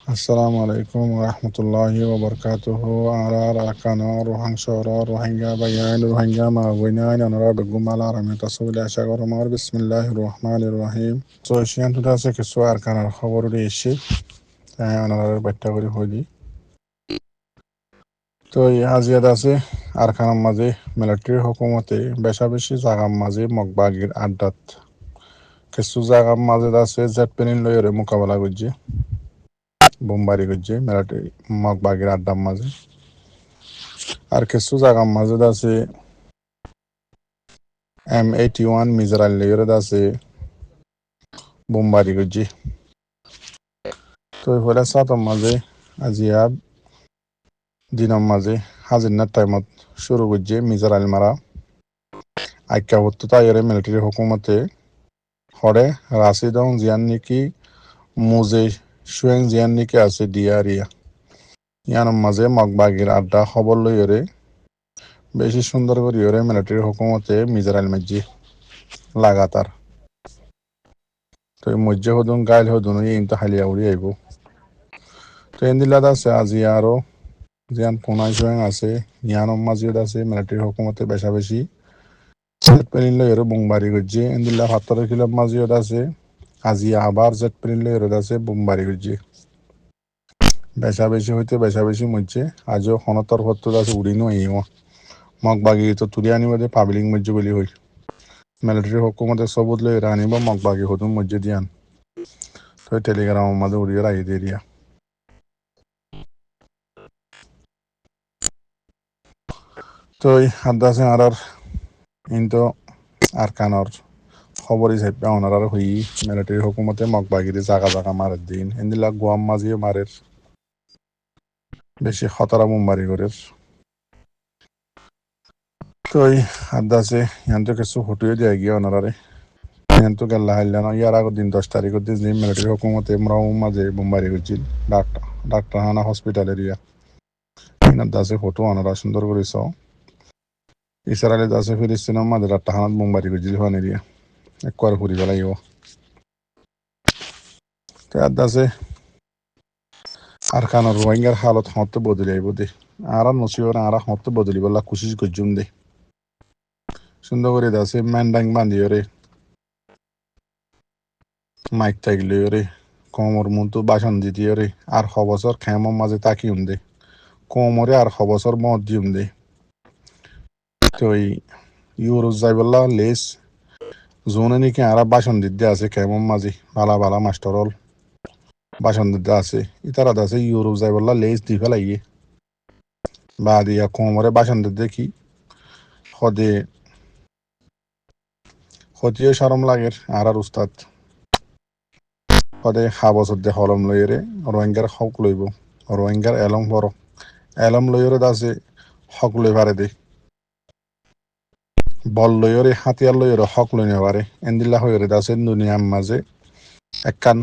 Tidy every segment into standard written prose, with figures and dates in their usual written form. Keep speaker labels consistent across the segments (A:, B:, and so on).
A: Assalamu alaikum wa rahmatullahi wa barakatuhu. Arar akana rohangshara rohingya bayan rohingya mawina anara begumala ramita sawli ashagor mar bismillahir rahmanir rahim. So shiyan tuda se kisu arkana khabar ishi anara batta kori hodi. তো আজিয়াত আছে আরখানার মাঝে military হুকুমতে বেশা বেশি জাগার মাঝে মগবাগির আড্ডাত কিছু জাগার মাঝে আছে জেট পেনিন লইরে মোকাবেলা করছে বোমবারি করছে মিলিটারি মগবাগির আড্ডার মাঝে আর কিছু জাগার মাঝে আছে M81 মিসাইল লইরে আছে বোমবারি করছে তো হলে সাতর মাঝে আজিয়া দিনের মাঝে হাজিরনার টাইমত শুরু করছে মিসাইল মারা আইকা হতো তাইরে মিলিটারি হুকুমতে হরে রাশিদং জিয়ান নিকি মুজে সুয়েং জিয়ান নিকি আছে ডিয়ারিয়া ইয়ানোর মাঝে মগবাগির আড্ডা খবর লইরে বেশি সুন্দর করিরে মিলিটারি হুকুমতে মিসাইল মাঝে লাগাতার তো মজ্জে হদুন গাইল হদুন ইনতা হালিয়া উড়ি আইব তো এন্দিলাদ আছে আজি আরো জিয়ান পুনাই সুয়েং আছে ইয়ানোর মাঝে আছে মিলিটারি হুকুমতে বেশা বেশি জেট প্লেন লইরে বোমবারি করছে এন্দিল্লা ৭০ কিলো মাঝে আছে আজি আবার জেট প্লেন লইরে আছে বোমবারি করছে বেশা বেশি হইতে বেশা বেশি মধ্যে আজও হনতর হত্তর আছে উড়িনো আইও মগবাগি তো তুলি আনিব দে পাবলিক মধ্যে বলি হই মিলিটারি হুকুমতে সবুত লই আনিব মগবাগি হতুন মধ্যে দিয়ান তো টেলিগ্রাম মাঝে উড়িয়ে রাই দিয়ে দিয়া তো আদাসে আর ইনতো আর কানর খবর হিসাবে ওনার হই মিলিটারি হুকুমতে মগবাগিরে জাগা জাগা মারের দিন এন্দিলা গোয়াম মাঝিয়ে মারের বেশি খতরা বোমবারি করে তো আদাসে ইয়ান্তো কিছু হটুয়ে দিয়ে গিয়ে ওনারে ইয়ান্তো গেল্লা হাইলা না ইয়ার আগের দিন 10 তারিখের দিন যে মিলিটারি হুকুমতে মরাও মাঝে বোমবারি করছিল ডাক্তার হানা হসপিটাল এরিয়া ইনার দাসে ফটো ওনারা সুন্দর করে চাও ইসরায়েলে দাসে ফিলিস্তিনের মাঝে ডাক্তার হানাত বোমবারি করছিল হন এরিয়া একবার ঘুরি পেলাইও তো আদাসে আর কানোর রোহিঙ্গার হালত হতে বদলে আইব দে আর নসিওর আর হতে বদলি বলা কোশিশ করছুম দে সুন্দর করে দাসে ম্যান্ডাং বান্ধিও রে মাইক থাকলে রে কোমর মতো বাসন দিদিও রে আর বছর খেমর মাঝে তাকিউম দে কোমরে আর বছর মত দিউম দে তো ইউরোজ যাইবল্লা লেস জোনে নাকি আর বাসন দিতে আছে খেমর মাঝে ভালা ভালা মাস্টারল বাসন দিতে আছে ইতারা আছে ইউরোপ যাইবল্লা লেস দি ফেলাইয়ে বা দিয়া কোমরে বাসন দিতে দেখি সদে সতিয়ে সরম লাগের আর উস্তাদ সদে বছর দে হলম লইরে রোহিঙ্গার হক লইব রোহিঙ্গার এলম বড় এলম লইরে দাসে হক লই পারে দে বল লইরে হাতিয়ার লইরে হক লই নে পারে এন্দিল্লা হইরে দাসে দুনিয়ার মাঝে একখান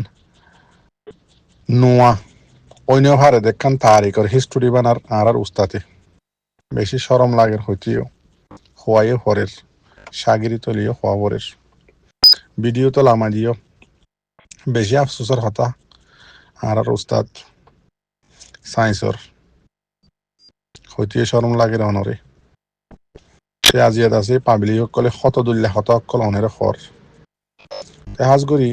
A: নোয়া অন্য পারে দেখখান তারিখর হিস্টোরি বানার আর উস্তাতে বেশি সরম লাগের হইতেও হওয়াইও হরের সাগিরি তলিও হওয়া হরের ভিডিও তো লামা দিও বেশি আফসোসের হতা আর উস্তাদ সায়েন্সর হইতে সরম লাগে অনরে সে আজিয়াত আছে পাবলিক সকলে শত দুল্লা শত অকল অনেরে খর হাজ করি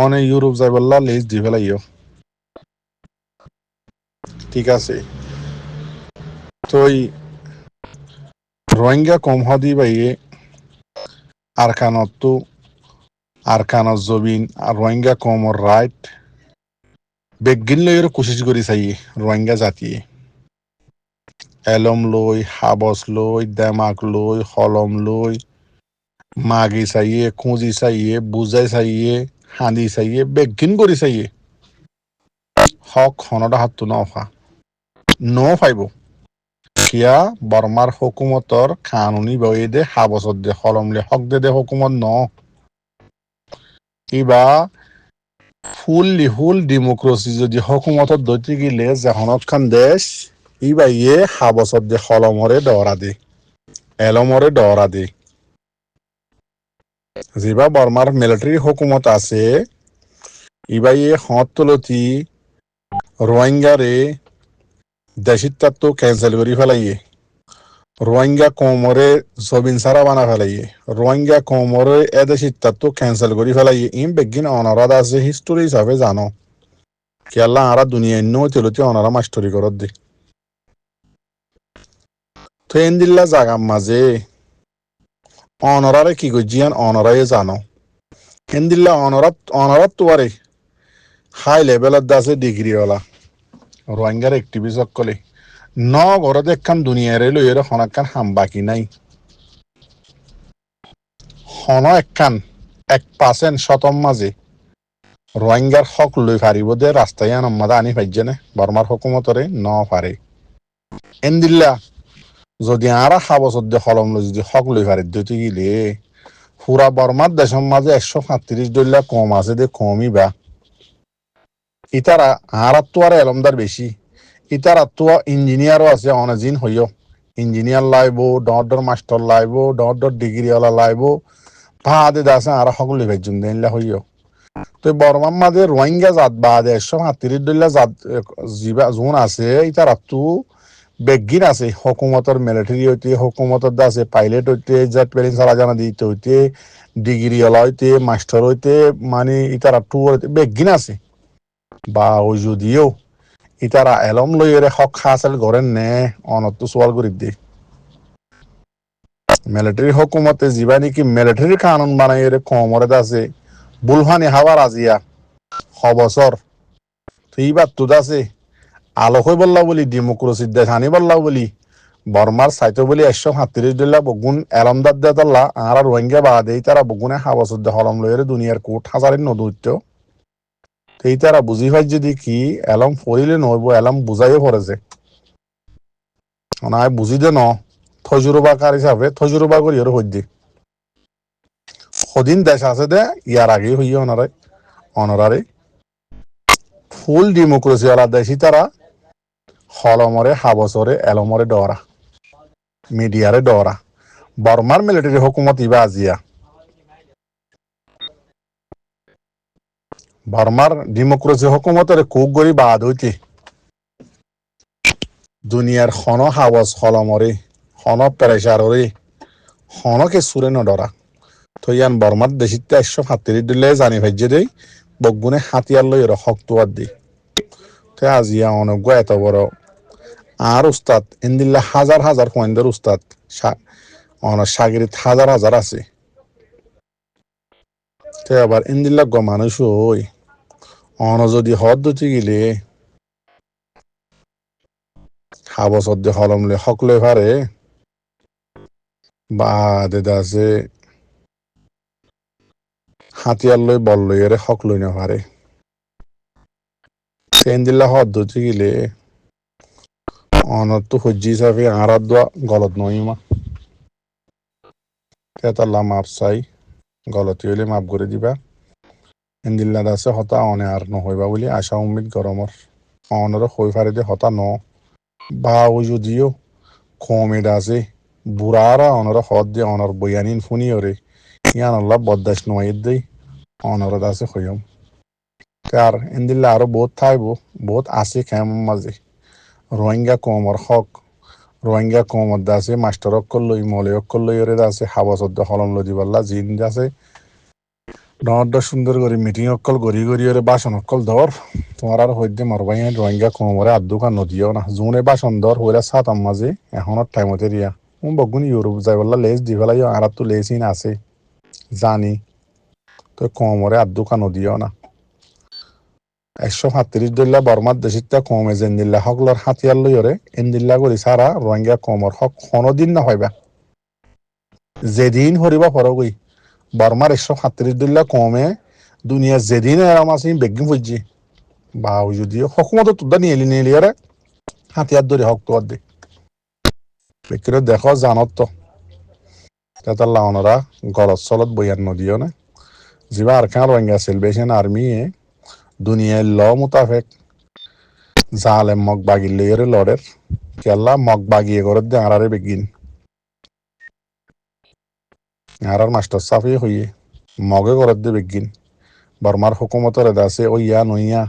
A: অনে ইউরোপ যাই বললা লেজ দি ফেলাইও ঠিক আছে তো রোহিঙ্গা কম হদি বাইয়ে আরকানত জবিন আর রোহিঙ্গা কমর রাইট বেগিন লইয়ের কোশিশ করি চাইয়ে রোহিঙ্গা জাতিয়ে এলম লই হাবস লই দেমাক লই হলম লই মাগি চাইয়ে খুঁজি চাইয়ে বুজাই চাইয়ে হাঁদি চাইয়ে বেগিন কৰি চাইয়ে হক হনদা হাতটো ন ফাইব কিয়া বর্মার হুকুমতর কানুনি বই দে হাবসত দে হলমলে হক দে হুকুমত ন কিবা ফুল ডেমোক্রেসি যদি হুকুমতত দৈতে গিলে যেহনত খান দেশ ইয়ে হাবসত দে হলমরে ডরা দে এলমরে ডরা দে যেবা বর্মার মিলিটারি হুকুমত আছে ইয়ে হত তলতি রোহিঙ্গারে দেশিত্ব ক্যান্সেল করে ফেলাইয়ে রোহিঙ্গা কোমরে জবিন সারা বানা ফেলাইয়ে রোহিঙ্গা কোমরে এদেশিত্ব ক্যান্সেল করে ফেলাইয়ে ইম বেগিন অনারাদ আছে হিস্টোরি হিসাবে জানো কেলা আরা দুনিয়া নইতে অনারা মাস্টরি করত দি তো এন্দিল্লা জাগার মাঝে অনরারে কি গজিয়ান অনরায়ে জানো এন্দিল্লা অনরাত তোয়ারে হাই লেভেলত আছে ডিগ্রিওয়ালা রোহিঙ্গার একটিভিস্ট সকলে ন ঘরত একখান দুনিয়ারে লইয়ের হনাক্কান হাম বাকি নাই হন একখান 1% শতম মাঝে রোহিঙ্গার হক লই ফারিব দে রাস্তায় আনম্মাদা আনি ফাইজেনে বর্মার হুকুমতরে ন ফারে এন্দিল্লা যদি আরা হাবসদ্য হলম লই যদি হক লই ফারি দিতে গিলে পুরা বর্মার দেশের মাঝে 135 কম আছে দে কমই বা ইতারা আরাত তো আর এলমদার বেশি ইতারা তো ইঞ্জিনিয়ারও আছে অনাজিন হইও ইঞ্জিনিয়ার লাইব ডর মাস্টার লাইব ডর ডিগ্রিওয়ালা লাইব ভাদে দাসে আর সকল ভাইজুন দেনলা হইও তো বর্মার মাঝে রোহিঙ্গা জাত বাদে 135 জাত জিবা জোন আছে ইতারা তো বেগিন আছে হুকুমতর মিলিটারি হইতে হুকুমতর আছে পাইলট হইতে জেট প্লেন চালা জানা দিতে হইতে ডিগ্রিওয়ালা হইতে মাস্টার হইতে মানে ইতারা টু বেগিন আছে বা ওই যদিও ইতারা এলম লইরে হক হাসিল করেন নে অনত সোয়াল করি দি মিলিটারি হুকুমতে জিবা নাকি মিলিটারি কানুন বানাইরে কমরে আছে বুলহানি হাওয়ার আজিয়া হবসর তো এইবার তো আছে আলো হই বললা বলি ডেমোক্রেসির দেশ আনি বললা বলি বর্মার সাইতো বলি 137 বগুন এলমদার দে তাল্লা আর রোহিঙ্গা বাদে তারা বগুনে হাবসর দে হলম লইরে দুনিয়ার কোট হাজারের নদুত্য এই তারা বুঝি পাই যদি কি এলম ফরিলে নইব এলম বুঝাইও পড়েছে অনায় বুঝি দে ন থজুরবাকার হিসাবে থজুরবা করি ওর হইদি সদিন দেশ আছে দে ইয়ার আগে হইয়া অনারারে ফুল ডেমোক্রেসি ওলা দেশি তারা হলমরে হাবসরে এলমরে ডরা মিডিয়ারে ডরা বর্মার মিলিটারি হুকুমত ইবা আজিয়া বর্মার ডেমোক্রেসি হুকুমতের কুক গরি বাদ হইতে দুনিয়ার খন হাওয়াজ হলমরে খন প্রেসাররে হনকে সুরে নডরা তো ইয়ান বর্মার দেশিতে 137 জানি ভাজ্যে দেই বগুনে হাতিয়ার লই হকতুয়ার দি তে আজিয়া অনজ্ঞ এত বড় আর উস্তাদ ইন্দিল্লা হাজার হাজার পয়েন্টের উস্তাদ সাগরিত হাজার হাজার আছে তে আবার ইন্দিল্লা গ মানুষ ওই অন যদি হদ দুটি গেলে হাবসদ হলমলে হক লই পারে বা দেদা আছে হাতিয়ার লই বল লই এর হক লই না পারে ইন্দিল্লা হদ দুটি গেলে অনত তো হজ্জি হিসাবে আরাত দোয়া গলত নইমা তেতাল্লা মাপ চাই গলতি হইলে মাপ করে দিবা ইন্দিল্লা দাসে হতা অনে আর নহইবা বলি আশা উম্মিদ গরমর অনর হই ফারে দে হতা ন বা ও যদিও কমে দাসে বুড়ারা অনর হদ দে অনর বয়ানিন ফুনি ওরে ইয়ান আল্লাহ বদাস নয় দেই অনর দাসে হইম আর ইন্দিল্লা আরো বহুত থাইব বহুত আছে খেম মাঝে রোহিঙ্গা কমর হক রোহিঙ্গা কমর দাসে মাস্টার অক্কল লই মলে অক্কল লই ওরে দাসে হাবসদ্দ হলম লদি বল্লা জিন দাসে ডর সুন্দর করে মিটিং অক্কল গড়ি গড়ি ওরে বাসন অক্কল ধর তোমার আর হইতে মরবাই রোহিঙ্গা কমরে আদুকা নদীও না জুনে বাসন ধর হইরা সাতাম মাঝে এখনত টাইমতে রিয়া বগুন ইউরোপ যাই বললা লেজ দি ফেলাই আর তো লেসিন আছে জানি তো কমরে আদুকা নদীও না 137 বর্মার দেশিতা কমে জেন্দিল্লা হকলর হাতিয়ার লইরে ইন্দিল্লা করি সারা রোহিঙ্গা কমর হক কোনদিন না হইবা যেদিন হরিবা ফরগই বর্মার 137 কমে দুনিয়া যেদিন এরম আছে বেগিন ফুজি বা যদিও হকুমত তুদা নিয়ে হাতিয়ার ধরে হক তো দে বেকিরে দেখো জানত তো তেতাল্লা অনরা গলত চলত বইয়ার নদীও না যিবা আর খান রোহিঙ্গা সেলভেশন আর্মি দুনিয়ার ল মোতাবেক জালে মগ বাগির লইরে লড়ের কেল্লা মগ বাগিয়ে করে দে আরারে বেগিন আরার মাস্টার সাফি হইয়ে মগে করে দে বেগিন বর্মার হুকুমতের দাসে ও ইয়া নইয়া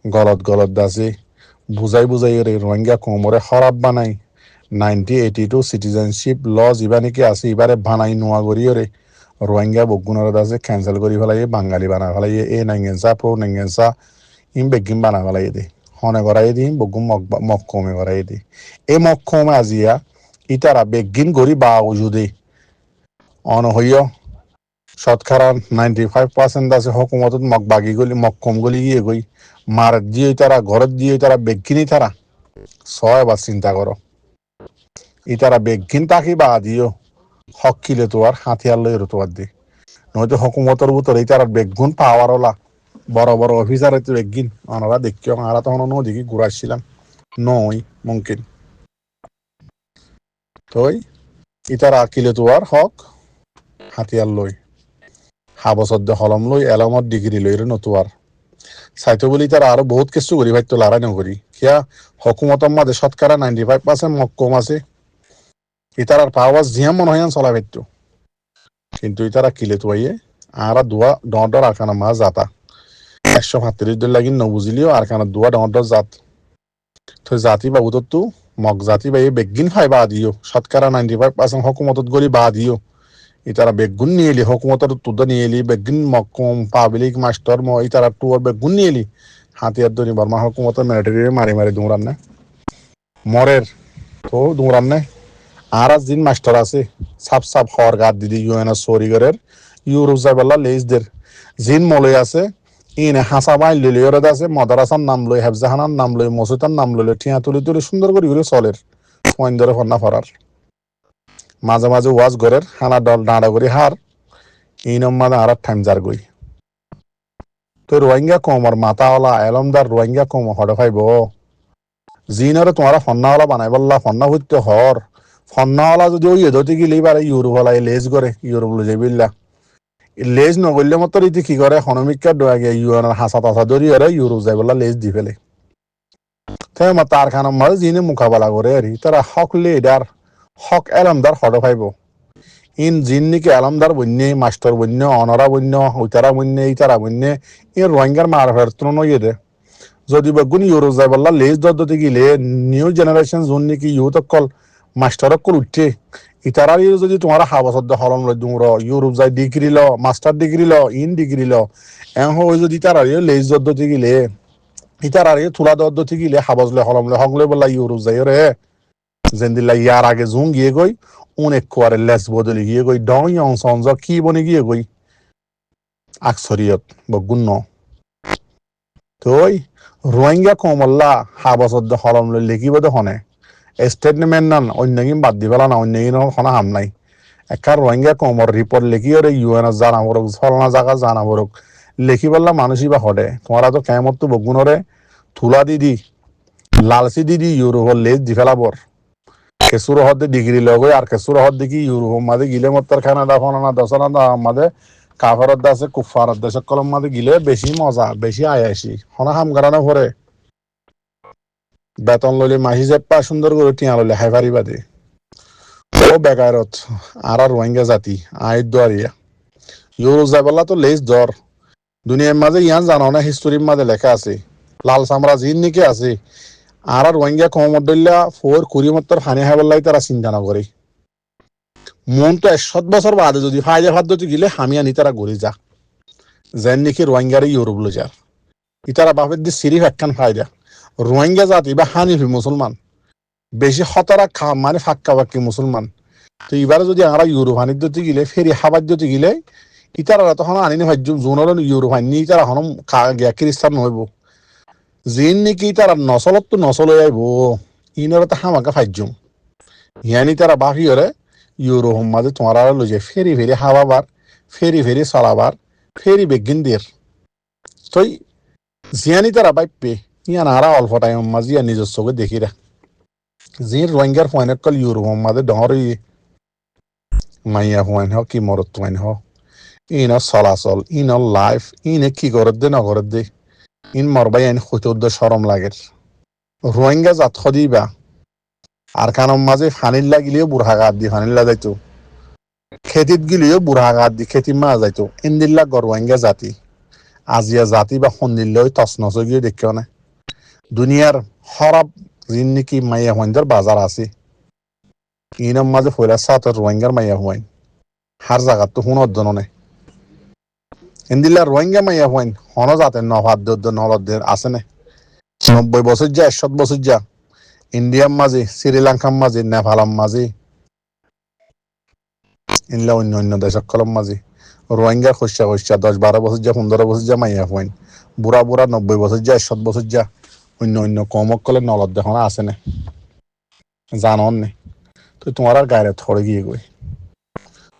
A: গলত দাসে বুজাই বুজাই রে রোহিঙ্গা কোমরে খারাপ বানাই 1982 সিটিজেনশিপ ল যা নাকি আছে এবারে বানাই নোয়া করিও রোহিঙ্গা বগুণর আছে ক্যান্সেল করে ফেলাই বাঙালি বানা ফেলাই এ নাঙ্গেনসা প্রো নাঙ্গেনসা ইম বেগিম বানা ফেলাই দে হনে করাই দিম বগুম মক্কমে করাই দি এই মক্কমে আজিয়া ইতারা বেগিন গরি বা উজুদে অন হইয় শতকরা 95% আছে হকুমতত মক বাগি গলি মক্কম গলি গিয়ে গই মার দিয়ে তারা ঘরত দিয়ে তারা বেগিনি তারা ছয় বা চিন্তা করো ইতারা বেগিন তাকি বা দিও হক কিলে তো আর হাতিয়ার লই তোয়ার দি নয়তো হকুমতর ভিতরে ইতারা বেগুন পাওয়ার ওলা বড় বড় অফিসার তো বেগিন ওনারা দেখিও আমরা তখন নদীকে ঘুরাচ্ছিলাম নই মুমকিন তই ইতারা কিলে তো আর হক হাতিয়ার লই হাবসদ্য হলম লই এলমত ডিগ্রি লই নতুয়ার চাইতো বলি তারা আরো বহুত কিছু করি ভাই তো লড়াই নকরি কিয়া হকুমতর মাঝে শতকরা 95% মক্কম আছে ইতারার পাওয়ার জিয়া মনে হয় চলা ভাইতো কিন্তু ইতারা কিলে তো আইয়ে আর দুয়া ডর আরখানা মা জাতা 135 দিন লাগি নবুঝিলিও আরখানা দুয়া ডর জাত তো জাতি বাবু তো মগ জাতি বা বেগিন খাই বা দিও শতকরা 95% হকুমতত গলি বা দিও ইতারা বেগুন নিয়ে এলি হকুমতর তুদা নিয়ে এলি বেগুন মক্কম পাবলিক মাস্টার ইতারা টুয়ার বেগুন নিয়ে এলি হাতিয়ার দনি বর্মা হকুমতর মিলিটারি মারি মারি দুমরান না মরের তো দুমরান না আর দিন মাস্টার আছে সাপ সাপ হওয়ার গাদ দিদি ইউএন সরিগরের ইউরোপ যাইবাল্লা লেজদের জিন মলই আছে ইনে হাসা বাইন লইলে ওরা আছে মদারাসার নাম লই হেফজাহানার নাম লই মসুতার নাম লইলে ঠিয়া তুলি তুলি সুন্দর করে ইউরে চলের ফোন ধরে ফন্না ফরার মাঝে মাঝে ওয়াজ ঘরের হানা ডল ডাঁড়া করি হার এই নম্বর আর টাইম যার গই তো রোহিঙ্গা কমর মাথাওয়ালা এলমদার রোহিঙ্গা কম হড়ে ফাইব জিনরে তোমারা ফন্নাওয়ালা বানাই বললা ফন্না হইতে হর ফন্নাওয়ালা যদি ওই এদতে গিলেই পারে ইউরোপ হলাই লেজ করে ইউরোপ লই যাই বিল্লা লেজ নগরলে মতো রীতি কি করে হনমিকা ডোয়াগে ইউএনের হাসা তাসা ধরি ওরা ইউরোপ যাই বললা লেজ দি ফেলে তাই মা তার খানা মাঝে জিনে মোকাবেলা করে আর তারা হক লিডার হক এলমদার হড়ে ফাইব ইন জিন নিকে আলমদার বন্যে মাস্টার বন্য অনরা বন্য উতারা বন্যে ইতারা বন্যে ইন রোহিঙ্গার মার ফেরত নইয়ে দে যদি বেগুন ইউরোপ যাই বললা লেজ দদ্দতে গিলে নিউ জেনারেশন যোন নাকি ইউথ অকল মাস্টার অকল উঠে ইতারার যদি তোমার হাবসদ্দ হলম লই দুমর ইউরোপ যাই degree law master degree law in degree law এহ যদি তারার লেজ দদ্দতে গিলে ইতারার তুলা দদ্দতে গিলে হাবজলে হলম লই হক লই বললা ইউরোপ যাই রে জেন্দিল্লা ইয়ার আগে জুং গিয়ে গই অনেক কোয়ারে লেস বদলি গিয়ে গই ডং অংশ কি বনে গিয়ে গই আকসরিয়ত বগুন্ন তই রোহিঙ্গা কমল্লা হাবসদ্দ হলম লই লিখিব হনে স্টেটমেন্ট নান অন্যগিম বাদ দিবেলা না অন্যগিন হনা হাম নাই একার রোহিঙ্গা কমর রিপোর্ট লিখিও রে ইউএন জানাবরক ফলনা জায়গা জানাবরক লিখি বললা মানুষই বা হডে তোমারা তো কেমত তো বগুনরে তুলা দি লালসি দি ইউরোপর লেজ দি ফেলাবর কেসুর হদ্দে ডিগ্রি লগই আর কেসুর হদ্দে কি ইউরোপ মাদে গিলে মত্তর কানাডা ফনানা দশনা মাদে কাফারত আছে কুফারত দেশ কলম মাদে গিলে বেশি মজা বেশি আয়াসি হনা হাম গারানো পরে বেতন লইলে মাসি চেপ্পা সুন্দর করে টিয়া লইলে হাই পারি বাদে ও বেকারত আর রোহিঙ্গা জাতি আয় দরিয়া ইউরোপ যাইবলা তো লেজ দর দুনিয়ার মাঝে ইয়ান জানো না হিস্টোরির মাঝে লেখা আছে লাল সাম্রাজ্য নিকে আছে আর রোহিঙ্গা কমর দইলা ফোর কুড়ি মত্তর ফানি হাইবল্লাই তারা চিন্তা না করে মন তো 100 বছর বাদে যদি ফায়দা ফাদ্যতি গিলে হামিয়া নি তারা ঘুরে যা যেন নাকি রোহিঙ্গারে ইউরোপ লো যার ইতারা বাপের দিয়ে সিরিফ একখান ফায়দা রোহিঙ্গা জাতি বা হানিফি মুসলমান বেশি হতারা মানে ফাক্কা বাক্কি মুসলমান তো এবারে যদি আমরা ইউরোপ হানির দিতে গিলে ফেরি হাবার দিতে গিলে ইতারা তখন আনিনি ভাজ্য জোনর ইউরোপ হানি ইতারা হন গিয়া খ্রিস্টান নহইব জিন নাকি তারা নচলত তো নচলে আইব ইনরে তো হামাকা ফাজ্যম হিয়ানি তারা বাকি হরে ইউরোপ মাঝে তোমার লই যায় ফেরি ফেরি হাওয়াবার ফেরি ফেরি চলাবার ফেরি বেগিন দের তই জিয়ানি তারা বাইপে ইয়ান আরা অল্প টাইম মাঝে ইয়ার নিজস্ব দেখি রা জিন রোহিঙ্গার ফয়েন কল ইউরোপ মাঝে ডর মাইয়া ফয়েন হ কি মরত ফয়েন হ ইন চলাচল ইন লাইফ ইনে কি করত দে নগরত দে ইন মরবাই আইন খুঁত সরম লাগে রোহিঙ্গা জাত দিবা আর কানম মাঝে ফানিল লাগিলেও বুড়া গাত দি ফানিল্লা যাইতো খেতিত গিলেও বুড়া গাত দি খেতি মা যাইতো ইন্দিল্লা রোহিঙ্গা জাতি আজিয়া জাতি বা সন্দিল্লা তছনছ গিয়ে দেখিও না দুনিয়ার হরাব জিন নাকি মাইয়া হইন্দার বাজার আছে ইনম মাঝে ফয়লা সাতর রোহিঙ্গার মাইয়া হইন হার জায়গা তো হুন অর্জন নেই ইন্দিল্লা রোহিঙ্গা মাইয়া হইন হন জাতের নভাদ্য নলদের আছে না 90 বছর যা 100 বছর যা ইন্ডিয়ার মাঝে শ্রীলঙ্কার মাঝে নেপালের মাঝে ইনলা অন্য অন্য দেশকলম মাঝে রোহিঙ্গা খসা 10-12 বছর যা 15 বছর যা মাইয়া হইন বুড়া 90 বছর যা 100 বছর যা অন্য অন্য কমকলে নলদ দেখো আছে না জানন নে তো তোমার আর গায়ে থরে গিয়ে গই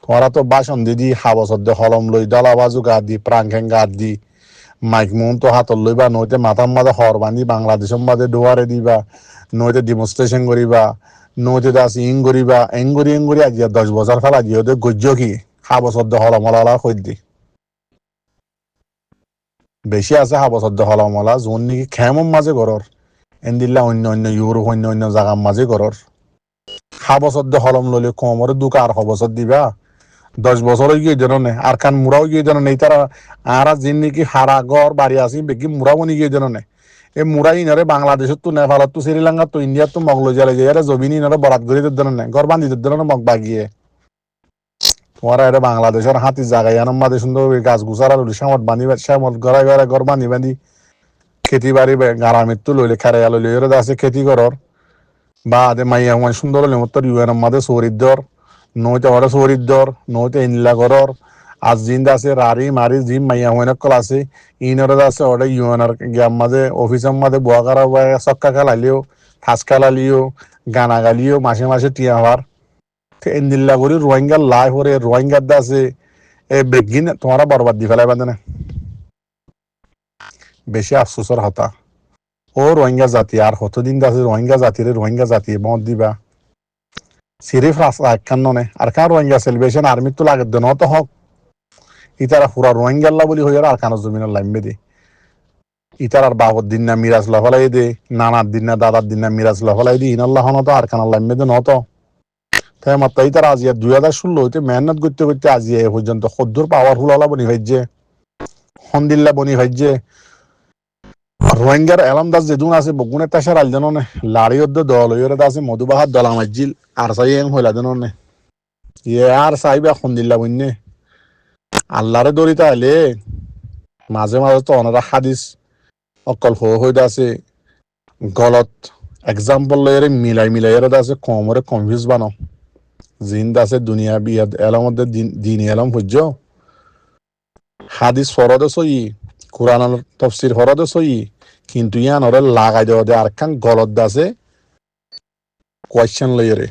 A: তোমারা তো বাসন দিদি হাবসদ্দে হলম লই দলা বাজু গা দি প্রাংখেং গা দি মাইক মুন তো হাতত লইবা নইতে মাথার মাঝে হর বান্ধি বাংলাদেশের মাঝে দুয়ারে দিবা নইতে ডেমনস্ট্রেশন করিবা নইতে দাস এঙ্গুরি আজিয়া 10 বছর ফেলা দিয়ে ওদের গজ্য কি হাবসদ্দে হলমলা কই দি বেশি আছে হাবসদ্দে হলমলা যোন নাকি খেমম মাঝে ঘরর এন্দিল্লা অন্য অন্য ইউরোপ অন্য অন্য জায়গার মাঝে ঘরর হাবসদ্দে হলম লইলে কমরে দুকা আর হবসত দিবা 10 বছর গিয়ে যেন নে আর কান মুরাও গিয়ে যেন নেই তারা আর যিন নাকি হারা ঘর বাড়ি আসি বেকি মুরা বনি গিয়ে যেন নে এই মুরা ইনারে বাংলাদেশত তো নেপালত তো শ্রীলঙ্কাত তো ইন্ডিয়াত তো মগলো জালে যায় জমিন ইনারে বরাত করে দেন নে ঘর বান্ধি দেন মগ বাগিয়ে তোমার এটা বাংলাদেশের হাতি জায়গায় আনম মাদে সুন্দর গাছ গুছারা লইলে সামত বান্ধি সামত ঘরে ঘরে ঘর বান্ধি বান্ধি খেতি বাড়ি গারামিত তো লইলে খারাইয়া লইলে এর আছে খেতি করর বা আদে মাইয়া হুমাই সুন্দর হলে মত ইউএন মাদে চরিদ্দর নইতে ওরা চরিদ্দর নইতে ইনলা করর আজ জিন্দ আছে রারি মারি জিম মাইয়া হুমাই নকল আছে ইনর আছে ওটা ইউএনর গ্যাম মাঝে অফিসের মাঝে বুয়া করা চক্কা খেলালিও ঠাস খেলালিও গানা গালিও মাসে মাসে টিয়া হওয়ার ইন্দিল্লা করি রোহিঙ্গার লাই হরে রোহিঙ্গার দা আছে এ বেগিন তোমারা বরবাদ দি ফেলাই বান্ধে না বেশি আফসোসর হতা ও রোহিঙ্গা জাতি আর কতদিন আছে রোহিঙ্গা জাতি মত দিবা সিরিফ রাস্তা একখান নে আর কান রোহিঙ্গা সেলিব্রেশন আর্মি তো লাগে দেন তো হক ইতারা পুরা রোহিঙ্গাল্লা বলি হইয়ার আর কানো জমিনের লাইমবে দে ইতার আর বাবর দিন না মিরাজ লফলাই দে নানার দিন না দাদার দিন না মিরাজ লফলাই দি ইনাল্লাহ হনত আর কানার লাইমবে দে নত তাই মাত্র ইতার আজিয়া 2016 হইতে মেহনত করতে করতে আজিয়া এ পর্যন্ত সদ্দুর পাওয়ারফুল হলা বনি ভাইজে হন্দিল্লা বনি ভাইজে রোহিঙ্গার এলামদাস যেদুন আছে বগুনে তাসার আল জানো নে লাড়ি অদ্দ দল হইরে আছে মধুবাহার দলা মাইজিল আর সাই এং হইলা জানো নে ইয়ে আর সাইবা হন্দিল্লা বন্যে আল্লাহরে দরিতা আলে মাঝে মাঝে তো অনারা হাদিস অকল হইতে আছে গলত এক্সাম্পল লইরে মিলাই আছে কমরে কনফিউজ বানো জিন্দ আছে দুনিয়া বিয়াদ এলামদের দিন এলাম হজ্জ হাদিস ফরদে সই কোরআন তফসির ফরদে সই কিন্তু ইয়ান ওরে লাগাই দেওয়া দে আর কান গলত আছে কোয়েশ্চেন লইরে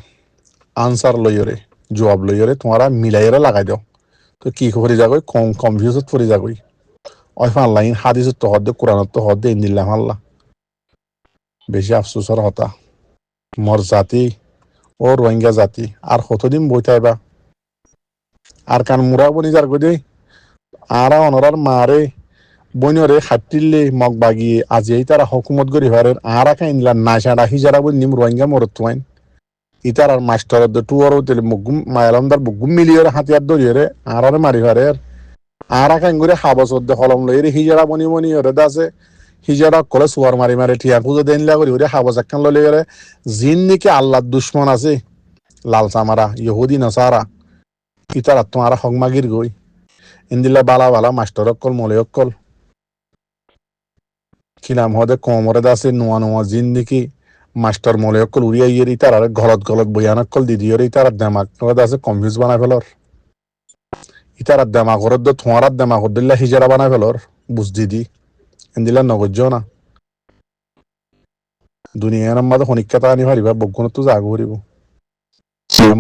A: আনসার লইরে জবাব লইরে তোমারা মিলাইরে লাগাই দাও তো কি করে যাগই কনফিউজত পড়ে যাগই ওই ফানলাইন হাদিসত তো হদ্দে কোরআনত তো হদ্দে ইন্দিল্লাহ আল্লাহ বেশি আফসোসর হতা মর জাতি ও রোহিঙ্গা জাতি আর কতদিন বইতাইবা আর কান মুরা বনি যার গদে আর অনরার মারে বইনরে হাটিলে মগ বাগিয়ে আজি তারা হকুমত গরি হারের আর আকা ইনলা নাশাড়া হিজারা বই নিম রোহিঙ্গা মরত তুয়াইন ইতার আর মাস্টার দ টুয়ার তেলে মুগুম মায়ালামদার বুগুম মিলিয়র হাতিয়ার দরিয়ে আর মারি হারের আর আকা ইঙ্গুরে হাবসদ্দে হলম লইরে হিজারা বনি ওরে দাসে হিজারা কলে সুয়ার মারি ঠিয়া খুঁজে দেন লাগরি ওরে হাবস একখান লইলে গেলে জিন নিকে আল্লাহর দুশ্মন আছে লালসা মারা ইহুদি নাসারা ইতার তোমারা হকমাগির গই ইন্দিল্লা বালা মাস্টার অক্কল মলে অক্কল কিনাম হদে কমরে দাসে নোয়া জিন্দিকি মাস্টার মলে অক্কল উড়িয়া ইয়ের ইতার আর গলত বইয়ান অক্কল দিদিওর ইতার দেমাক দাসে কনফিউজ বানাই ফেলর ইতার দেমাকর তোমার দেমাকর দিল্লা হিজারা বানাই ফেলর বুঝ দিদি ইন্দিল্লা নগজ্য না দুনিয়ার মাঝে শনিক্ষাতা আনি পারিবা বগুণত তো জাগ করিব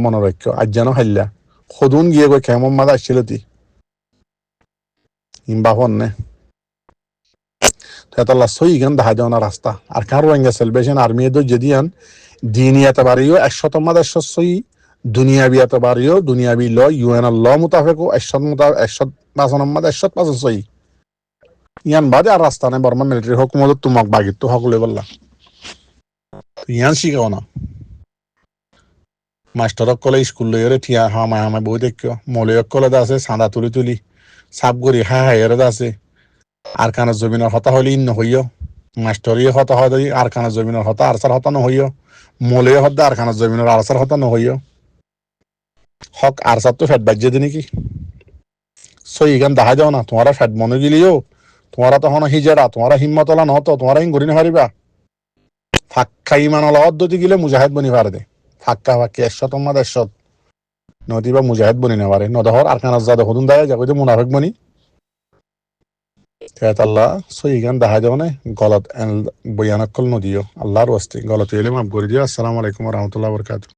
A: মনে রাখ্য আজ যেন হাইল্লা সদুন গিয়ে গৈ খেমন মাঝে আসছিল তি ইম্বাফন নে তাহলে সই গান দেখা দেওয়া না রাস্তা আর কার রোহিঙ্গা সেলিব্রেশন আর্মি যদি আন দিনী এতবারিও 100 মাদে 100 সই দুনিয়াবি এতবারিও দুনিয়াবি ল ইউএন ল মুতাফেক 100 মাদে 100 সই ইয়ান বাদে আর রাস্তা নেই বর্মা মিলিটারি হুকুমত তোমাক বাগিত তো হক লই বললা ইয়ান শিখাও না মাস্টার কলে স্কুল লইরে ঠিয়া হামায় বই দেখিও মলয় কলে আছে চাঁদা তুলি সাপ গড়ি হায় এর আছে আর কানের জমিনের হতা হইলে ইন্ন হইও মাস্টরিয়ে হতা হদাই আর খানা জমিনের হতা আরসার হতা নহইয় মলে হদ্দা আর খানা জমিনের আরসার হতা নহইয় হক আরসার তো ফেট বাজ্যে দিনে কি সই ইগান দেখা যাও না তোমারা ফেট মনে গিলিও তোমারা তখন হিজারা তোমারা হিম্মতলা নহতো তোমারা হিং গড়ি নাহারিবা ফাক্কা ইমান পদ্ধতি গিলে মুজাহিদ বনি পারে দে ফাক্কা ফাক্কি 100 তোমার 100 নদীবা মুজাহিদ বনি না পারে নদহর আর খানা জাদা হদুন দায় যাবে মুনাফিক বনি আল্লাহ সই গান দেখা যাও না গলত বয়ানকল নদীও আল্লাহর ওয়াস্তে গলত এলে মাফ করে দিও। আসসালামু আলাইকুম ওয়া রাহমাতুল্লাহি ওয়া বারাকাতুহু।